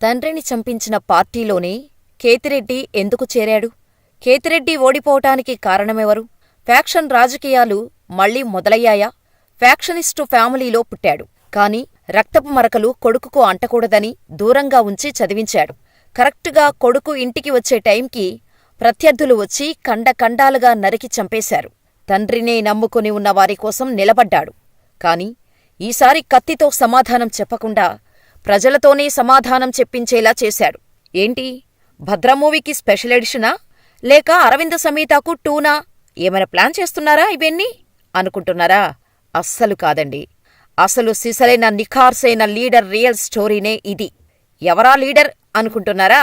తండ్రిని చంపించిన పార్టీలోనే కేతిరెడ్డి ఎందుకు చేరాడు? కేతిరెడ్డి ఓడిపోవటానికి కారణమెవరు? ఫ్యాక్షన్ రాజకీయాలు మళ్లీ మొదలయ్యాయా? ఫ్యాక్షనిస్టు ఫ్యామిలీలో పుట్టాడు. కాని రక్తపు మరకలు కొడుకుకు అంటకూడదని దూరంగా ఉంచి చదివించాడు. కరెక్టుగా కొడుకు ఇంటికి వచ్చే టైంకి ప్రత్యర్థులు వచ్చి ఖండఖండాలుగా నరికి చంపేశారు. తండ్రినే నమ్ముకుని ఉన్న వారికోసం నిలబడ్డాడు. కాని ఈసారి కత్తితో సమాధానం చెప్పకుండా ప్రజలతోనే సమాధానం చెప్పించేలా చేశాడు. ఏంటి, భద్రమూవీకి స్పెషల్ ఎడిషనా? లేక అరవింద సమేతకు టూనా? ఏమైనా ప్లాన్ చేస్తున్నారా ఇవన్నీ అనుకుంటున్నారా? అస్సలు కాదండి. అసలు సిసలైన నిఖార్సైన లీడర్ రియల్ స్టోరీనే ఇది. ఎవరా లీడర్ అనుకుంటున్నారా?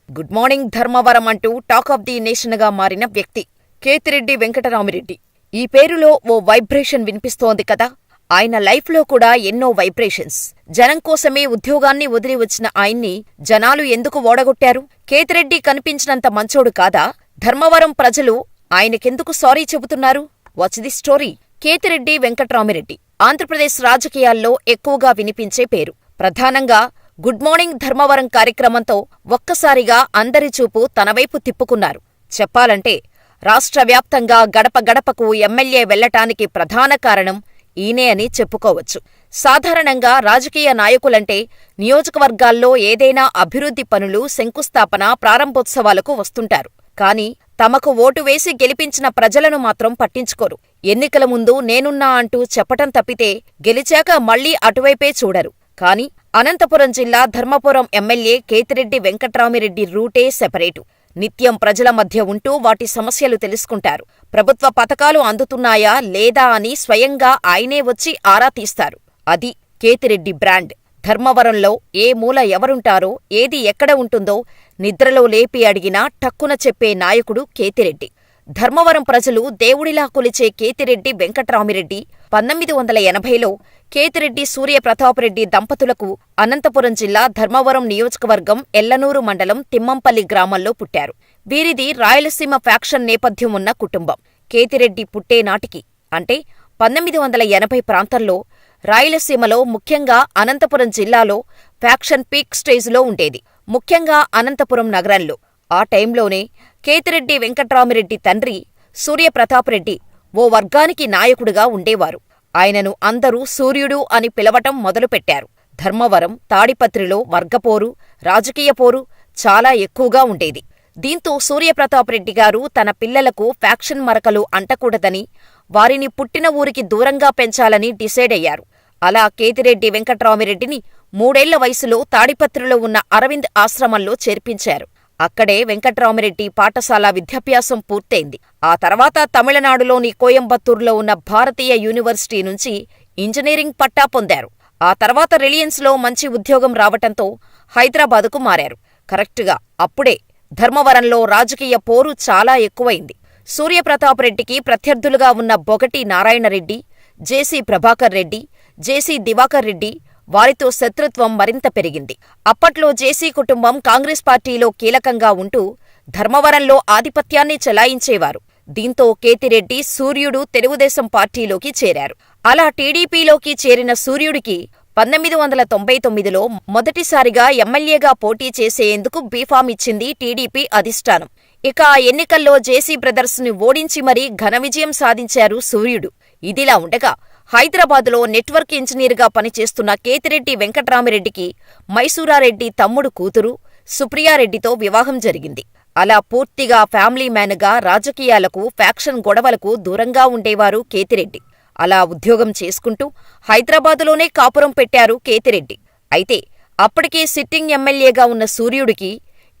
గుడ్ మార్నింగ్ ధర్మవరం అంటూ టాక్ ఆఫ్ ది నేషన్గా మారిన వ్యక్తి కేతిరెడ్డి వెంకటరామిరెడ్డి. ఈ పేరులో ఓ వైబ్రేషన్ వినిపిస్తోంది కదా. ఆయన లైఫ్లో కూడా ఎన్నో వైబ్రేషన్స్. జనం కోసమే ఉద్యోగాన్ని వదిలి వచ్చిన ఆయన్ని జనాలు ఎందుకు ఓడగొట్టారు? కేతిరెడ్డి కనిపించినంత మంచోడు కాదా? ధర్మవరం ప్రజలు ఆయనకెందుకు సారీ చెబుతున్నారు? What's the story? Kethireddy Venkatramireddy Andhra Pradesh రాజకీయాల్లో ఎక్కువగా వినిపించే పేరు. ప్రధానంగా గుడ్ మార్నింగ్ ధర్మవరం కార్యక్రమంతో ఒక్కసారిగా అందరి చూపు తనవైపు తిప్పుకున్నారు. చెప్పాలంటే రాష్ట్ర వ్యాప్తంగా గడప గడపకు ఎమ్మెల్యే వెళ్లటానికి ప్రధాన కారణం ఈయనే అని చెప్పుకోవచ్చు. సాధారణంగా రాజకీయ నాయకులంటే నియోజకవర్గాల్లో ఏదైనా అభివృద్ధి పనులు, శంకుస్థాపన, ప్రారంభోత్సవాలకు వస్తుంటారు. కాని తమకు ఓటు వేసి గెలిపించిన ప్రజలను మాత్రం పట్టించుకోరు. ఎన్నికల ముందు నేనున్నా అంటూ చెప్పటం తప్పితే గెలిచాక మళ్లీ అటువైపే చూడరు. కాని అనంతపురం జిల్లా ధర్మపురం ఎమ్మెల్యే కేతిరెడ్డి వెంకట్రామిరెడ్డి రూటే సెపరేటు. నిత్యం ప్రజల మధ్య ఉంటూ వాటి సమస్యలు తెలుసుకుంటారు. ప్రభుత్వ పథకాలు అందుతున్నాయా లేదా అని స్వయంగా ఆయనే వచ్చి ఆరా తీస్తారు. అది కేతిరెడ్డి బ్రాండ్. ధర్మవరంలో ఏ మూల ఎవరుంటారో, ఏది ఎక్కడ ఉంటుందో నిద్రలో లేపి అడిగినా టక్కున చెప్పే నాయకుడు కేతిరెడ్డి. ధర్మవరం ప్రజలు దేవుడిలా కొలిచే కేతిరెడ్డి వెంకట్రామిరెడ్డి 1980లో కేతిరెడ్డి సూర్యప్రతాపరెడ్డి దంపతులకు అనంతపురం జిల్లా ధర్మవరం నియోజకవర్గం ఎల్లనూరు మండలం తిమ్మంపల్లి గ్రామంలో పుట్టారు. వీరిది రాయలసీమ ఫ్యాక్షన్ నేపథ్యం ఉన్న కుటుంబం. కేతిరెడ్డి పుట్టేనాటికి అంటే 1980 ప్రాంతంలో రాయలసీమలో, ముఖ్యంగా అనంతపురం జిల్లాలో ఫ్యాక్షన్ పీక్ స్టేజ్లో ఉండేది. ముఖ్యంగా అనంతపురం నగరంలో. ఆ టైంలోనే కేతిరెడ్డి వెంకట్రామిరెడ్డి తండ్రి సూర్యప్రతాపరెడ్డి ఓ వర్గానికి నాయకుడిగా ఉండేవారు. ఆయనను అందరూ సూర్యుడు అని పిలవటం మొదలుపెట్టారు. ధర్మవరం, తాడిపత్రిలో వర్గపోరు, రాజకీయ పోరు చాలా ఎక్కువగా ఉండేది. దీంతో సూర్యప్రతాపరెడ్డిగారు తన పిల్లలకు ఫ్యాక్షన్ మరకలు అంటకూడదని, వారిని పుట్టిన ఊరికి దూరంగా పెంచాలని డిసైడయ్యారు. అలా కేతిరెడ్డి వెంకట్రామిరెడ్డిని 3 ఏళ్ల వయసులో తాడిపత్రిలో ఉన్న అరవింద్ ఆశ్రమంలో చేర్పించారు. అక్కడే వెంకట్రామిరెడ్డి పాఠశాల విద్యాభ్యాసం పూర్తయింది. ఆ తర్వాత తమిళనాడులోని కోయంబత్తూరులో ఉన్న భారతీయ యూనివర్సిటీ నుంచి ఇంజనీరింగ్ పట్టా పొందారు. ఆ తర్వాత రిలయన్స్లో మంచి ఉద్యోగం రావటంతో హైదరాబాదుకు మారారు. కరెక్టుగా అప్పుడే ధర్మవరంలో రాజకీయ పోరు చాలా ఎక్కువైంది. సూర్యప్రతాపరెడ్డికి ప్రత్యర్థులుగా ఉన్న బొగటి నారాయణరెడ్డి, జేసీ ప్రభాకర్ రెడ్డి, జేసీ దివాకర్ రెడ్డి, వారితో శత్రుత్వం మరింత పెరిగింది. అప్పట్లో జేసీ కుటుంబం కాంగ్రెస్ పార్టీలో కీలకంగా ఉంటూ ధర్మవరంలో ఆధిపత్యాన్ని చెలాయించేవారు. దీంతో కేతిరెడ్డి సూర్యుడు తెలుగుదేశం పార్టీలోకి చేరారు. అలా టీడీపీలోకి చేరిన సూర్యుడికి 1999లో మొదటిసారిగా ఎమ్మెల్యేగా పోటీ చేసేందుకు బీఫామ్ ఇచ్చింది టీడీపీ అధిష్టానం. ఇక ఆ ఎన్నికల్లో జేసీ బ్రదర్స్ని ఓడించి మరీ ఘన విజయం సాధించారు సూర్యుడు. ఇదిలా ఉండగా హైదరాబాదులో నెట్వర్క్ ఇంజనీర్గా పనిచేస్తున్న కేతిరెడ్డి వెంకట్రామిరెడ్డికి మైసూరారెడ్డి తమ్ముడు కూతురు సుప్రియారెడ్డితో వివాహం జరిగింది. అలా పూర్తిగా ఫ్యామిలీ మ్యాన్గా రాజకీయాలకు, ఫ్యాక్షన్ గొడవలకు దూరంగా ఉండేవారు కేతిరెడ్డి. అలా ఉద్యోగం చేసుకుంటూ హైదరాబాదులోనే కాపురం పెట్టారు కేతిరెడ్డి. అయితే అప్పటికే సిట్టింగ్ ఎమ్మెల్యేగా ఉన్న సూర్యుడికి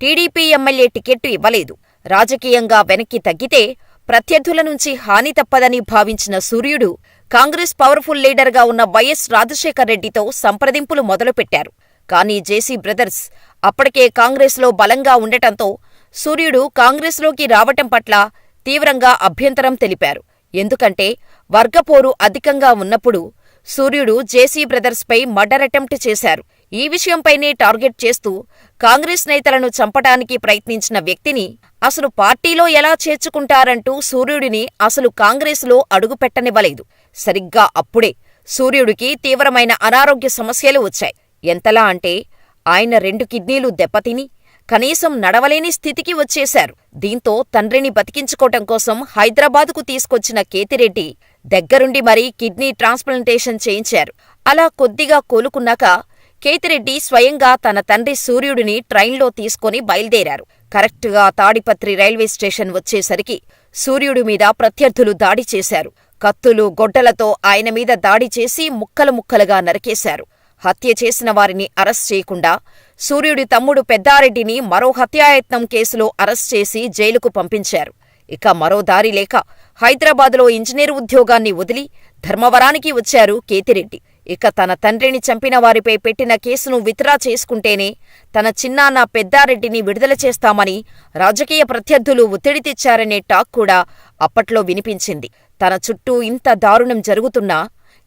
టీడీపీ ఎమ్మెల్యే టికెట్టు ఇవ్వలేదు. రాజకీయంగా వెనక్కి తగ్గితే ప్రత్యర్థుల నుంచి హాని తప్పదని భావించిన సూర్యుడు కాంగ్రెస్ పవర్ఫుల్ లీడర్గా ఉన్న వైఎస్ రాజశేఖర్ రెడ్డితో సంప్రదింపులు మొదలుపెట్టారు. కానీ జేసీ బ్రదర్స్ అప్పటికే కాంగ్రెస్లో బలంగా ఉండటంతో సూర్యుడు కాంగ్రెస్లోకి రావటం పట్ల తీవ్రంగా అభ్యంతరం తెలిపారు. ఎందుకంటే వర్గపోరు అధికంగా ఉన్నప్పుడు సూర్యుడు జేసీ బ్రదర్స్పై మర్డర్ అటెంప్ట్ చేశారు. ఈ విషయంపైనే టార్గెట్ చేస్తూ కాంగ్రెస్ నేతలను చంపటానికి ప్రయత్నించిన వ్యక్తిని అసలు పార్టీలో ఎలా చేర్చుకుంటారంటూ సూర్యుడిని అసలు కాంగ్రెస్లో అడుగుపెట్టనివ్వలేదు. సరిగ్గా అప్పుడే సూర్యుడికి తీవ్రమైన అనారోగ్య సమస్యలు వచ్చాయి. ఎంతలా అంటే ఆయన 2 కిడ్నీలు దెబ్బతిని కనీసం నడవలేని స్థితికి వచ్చేశారు. దీంతో తండ్రిని బతికించుకోవటం కోసం హైదరాబాదుకు తీసుకొచ్చిన కేతిరెడ్డి దగ్గరుండి మరీ కిడ్నీ ట్రాన్స్ప్లాంటేషన్ చేయించారు. అలా కొద్దిగా కోలుకున్నాక కేతిరెడ్డి స్వయంగా తన తండ్రి సూర్యుడిని ట్రైన్లో తీసుకొని బయల్దేరారు. కరెక్టుగా తాడిపత్రి రైల్వే స్టేషన్ వచ్చేసరికి సూర్యుడి మీద ప్రత్యర్థులు దాడి చేశారు. కత్తులు, గొడ్డలతో ఆయన మీద దాడి చేసి ముక్కలు ముక్కలుగా నరికేశారు. హత్య చేసిన వారిని అరెస్ట్ చేయకుండా సూర్యుడి తమ్ముడు పెద్దారెడ్డిని మరో హత్యాయత్నం కేసులో అరెస్ట్ చేసి జైలుకు పంపించారు. ఇక మరో దారి లేక హైదరాబాదులో ఇంజనీర్ ఉద్యోగాన్ని వదిలి ధర్మవరానికి వచ్చారు కేతిరెడ్డి. ఇక తన తండ్రిని చంపిన వారిపై పెట్టిన కేసును విత్డ్రా చేసుకుంటేనే తన చిన్నాన్న పెద్దారెడ్డిని విడుదల చేస్తామని రాజకీయ ప్రత్యర్థులు ఒత్తిడి తెచ్చారనే టాక్ కూడా అప్పట్లో వినిపించింది. తన చుట్టూ ఇంత దారుణం జరుగుతున్నా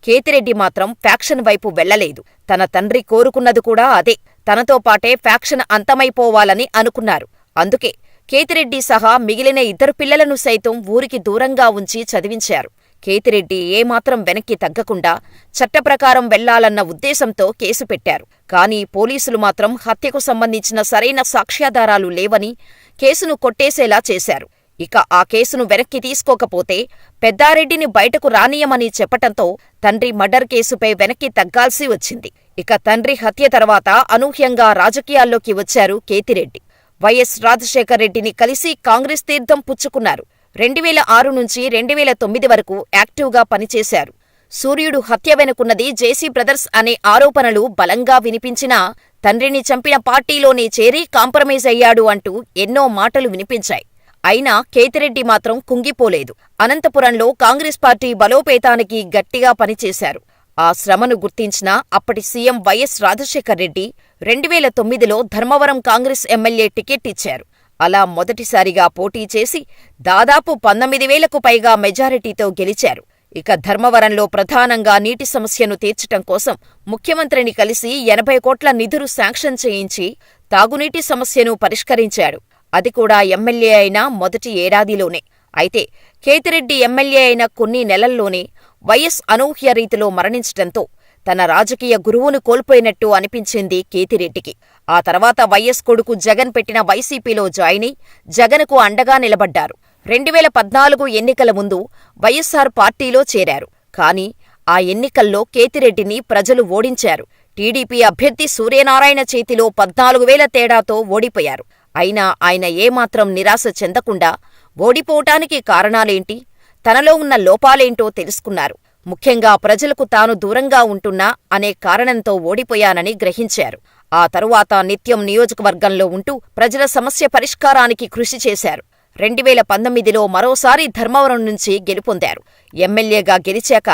కేతిరెడ్డి మాత్రం ఫ్యాక్షన్ వైపు వెళ్లలేదు. తన తండ్రి కోరుకున్నది కూడా అదే. తనతో పాటే ఫ్యాక్షన్ అంతమైపోవాలని అనుకున్నారు. అందుకే కేతిరెడ్డి సహా మిగిలిన 2 పిల్లలను సైతం ఊరికి దూరంగా ఉంచి చదివించారు. కేతిరెడ్డి ఏమాత్రం వెనక్కి తగ్గకుండా చట్టప్రకారం వెళ్లాలన్న ఉద్దేశంతో కేసు పెట్టారు. కానీ పోలీసులు మాత్రం హత్యకు సంబంధించిన సరైన సాక్ష్యాధారాలు లేవని కేసును కొట్టేసేలా చేశారు. ఇక ఆ కేసును వెనక్కి తీసుకోకపోతే పెద్దారెడ్డిని బయటకు రానియమని చెప్పటంతో తండ్రి మర్డర్ కేసుపై వెనక్కి తగ్గాల్సి వచ్చింది. ఇక తండ్రి హత్య తర్వాత అనూహ్యంగా రాజకీయాల్లోకి వచ్చారు కేతిరెడ్డి. వైఎస్ రాజశేఖర్ రెడ్డిని కలిసి కాంగ్రెస్ తీర్థం పుచ్చుకున్నారు. 2006 నుంచి 2009 వరకు యాక్టివ్గా పనిచేశారు. సూర్యుడు హత్య వెనుకున్నది జేసీ బ్రదర్స్ అనే ఆరోపణలు బలంగా వినిపించినా తండ్రిని చంపిన పార్టీలోనే చేరి కాంప్రమైజ్ అయ్యాడు అంటూ ఎన్నో మాటలు వినిపించాయి. అయినా కేతిరెడ్డి మాత్రం కుంగిపోలేదు. అనంతపురంలో కాంగ్రెస్ పార్టీ బలోపేతానికి గట్టిగా పనిచేశారు. ఆ శ్రమను గుర్తించిన అప్పటి సీఎం వైఎస్ రాజశేఖర్ రెడ్డి 2009లో ధర్మవరం కాంగ్రెస్ ఎమ్మెల్యే టికెట్ ఇచ్చారు. అలా మొదటిసారిగా పోటీ చేసి దాదాపు 19,000కు పైగా మెజారిటీతో గెలిచారు. ఇక ధర్మవరంలో ప్రధానంగా నీటి సమస్యను తీర్చటం కోసం ముఖ్యమంత్రిని కలిసి 80 కోట్ల నిధులు శాంక్షన్ చేయించి తాగునీటి సమస్యను పరిష్కరించాడు. అది కూడా ఎమ్మెల్యే అయిన మొదటి ఏడాదిలోనే. అయితే కేతిరెడ్డి ఎమ్మెల్యే అయిన కొన్ని నెలల్లోనే వైఎస్ అనూహ్య రీతిలో మరణించటంతో తన రాజకీయ గురువును కోల్పోయినట్టు అనిపించింది కేతిరెడ్డికి. ఆ తర్వాత వైఎస్ కొడుకు జగన్ పెట్టిన వైసీపీలో జాయినై జగన్కు అండగా నిలబడ్డారు. 2014 ఎన్నికల ముందు వైఎస్సార్ పార్టీలో చేరారు. కానీ ఆ ఎన్నికల్లో కేతిరెడ్డిని ప్రజలు ఓడించారు. టీడీపీ అభ్యర్థి సూర్యనారాయణ చేతిలో 14,000 తేడాతో ఓడిపోయారు. అయినా ఆయన ఏమాత్రం నిరాశ చెందకుండా ఓడిపోవటానికి కారణాలేంటి, తనలో ఉన్న లోపాలేంటో తెలుసుకున్నారు. ముఖ్యంగా ప్రజలకు తాను దూరంగా ఉంటున్నా అనే కారణంతో ఓడిపోయానని గ్రహించారు. ఆ తరువాత నిత్యం నియోజకవర్గంలో ఉంటూ ప్రజల సమస్య పరిష్కారానికి కృషి చేశారు. 2019లో మరోసారి ధర్మవరం నుంచి గెలుపొందారు. ఎమ్మెల్యేగా గెలిచాక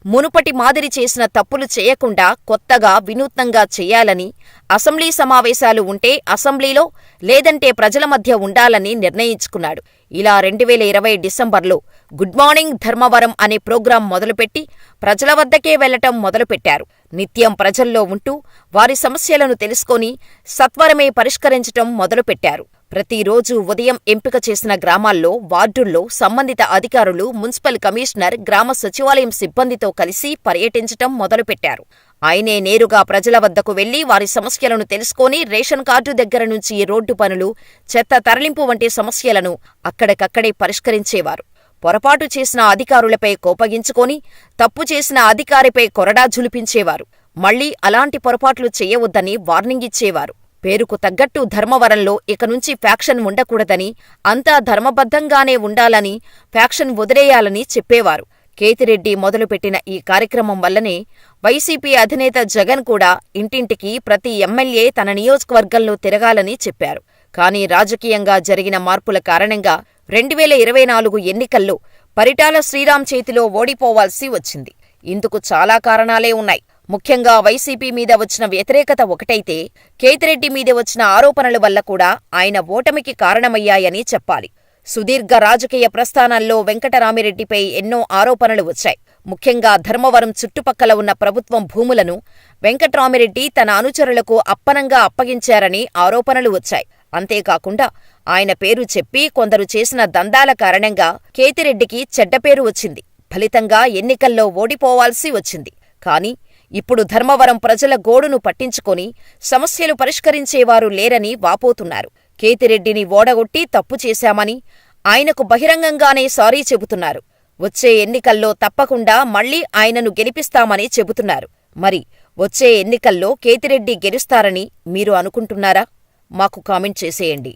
మునుపటి మాదిరి చేసిన తప్పులు చేయకుండా కొత్తగా వినూత్నంగా చెయ్యాలని, అసెంబ్లీ సమావేశాలు ఉంటే అసెంబ్లీలో లేదంటే ప్రజల మధ్య ఉండాలని నిర్ణయించుకున్నాడు. ఇలా 2020 డిసెంబర్లో గుడ్ మార్నింగ్ ధర్మవరం అనే ప్రోగ్రాం మొదలుపెట్టి ప్రజల వద్దకే వెళ్లటం మొదలుపెట్టారు. నిత్యం ప్రజల్లో ఉంటూ వారి సమస్యలను తెలుసుకొని సత్వరమే పరిష్కరించటం మొదలుపెట్టారు. ప్రతిరోజు ఉదయం ఎంపిక చేసిన గ్రామాల్లో, వార్డుల్లో సంబంధిత అధికారులు, మున్సిపల్ కమిషనర్, గ్రామ సచివాలయం సిబ్బందితో కలిసి పర్యటించటం మొదలుపెట్టారు. ఆయనే నేరుగా ప్రజల వద్దకు వెళ్లి వారి సమస్యలను తెలుసుకొని రేషన్ కార్డు దగ్గర నుంచి రోడ్డు పనులు, చెత్త తరలింపు వంటి సమస్యలను అక్కడికక్కడే పరిష్కరించేవారు. పొరపాటు చేసిన అధికారులపై కోపగించుకొని తప్పు చేసిన అధికారిపై కొరడా జులిపించేవారు. మళ్లీ అలాంటి పొరపాట్లు చేయవద్దని వార్నింగ్ ఇచ్చేవారు. పేరుకు తగ్గట్టు ధర్మవరంలో ఇక నుంచి ఫ్యాక్షన్ ఉండకూడదని, అంతా ధర్మబద్ధంగానే ఉండాలని, ఫ్యాక్షన్ వదిలేయాలని చెప్పేవారు. కేతిరెడ్డి మొదలుపెట్టిన ఈ కార్యక్రమం వల్లనే వైసీపీ అధినేత జగన్ కూడా ఇంటింటికి ప్రతి ఎమ్మెల్యే తన నియోజకవర్గంలో తిరగాలని చెప్పారు. కానీ రాజకీయంగా జరిగిన మార్పుల కారణంగా 2024 ఎన్నికల్లో పరిటాల శ్రీరామ్ చేతిలో ఓడిపోవాల్సి వచ్చింది. ఇందుకు చాలా కారణాలే ఉన్నాయి. ముఖ్యంగా వైసీపీ మీద వచ్చిన వ్యతిరేకత ఒకటైతే, కేతిరెడ్డి మీద వచ్చిన ఆరోపణల వల్ల కూడా ఆయన ఓటమికి కారణమయ్యాయని చెప్పాలి. సుదీర్ఘ రాజకీయ ప్రస్థానంలో వెంకటరామిరెడ్డిపై ఎన్నో ఆరోపణలు వచ్చాయి. ముఖ్యంగా ధర్మవరం చుట్టుపక్కల ఉన్న ప్రభుత్వం భూములను వెంకట్రామిరెడ్డి తన అనుచరులకు అప్పనంగా అప్పగించారని ఆరోపణలు వచ్చాయి. అంతేకాకుండా ఆయన పేరు చెప్పి కొందరు చేసిన దందాల కారణంగా కేతిరెడ్డికి చెడ్డపేరు వచ్చింది. ఫలితంగా ఎన్నికల్లో ఓడిపోవాల్సి వచ్చింది. కానీ ఇప్పుడు ధర్మవరం ప్రజల గోడును పట్టించుకొని సమస్యలు పరిష్కరించేవారు లేరని వాపోతున్నారు. కేతిరెడ్డిని ఓడగొట్టి తప్పు చేశామని ఆయనకు బహిరంగంగానే సారీ చెబుతున్నారు. వచ్చే ఎన్నికల్లో తప్పకుండా మళ్లీ ఆయనను గెలిపిస్తామని చెబుతున్నారు. మరి వచ్చే ఎన్నికల్లో కేతిరెడ్డి గెలుస్తారని మీరు అనుకుంటున్నారా? మాకు కామెంట్ చేసేయండి.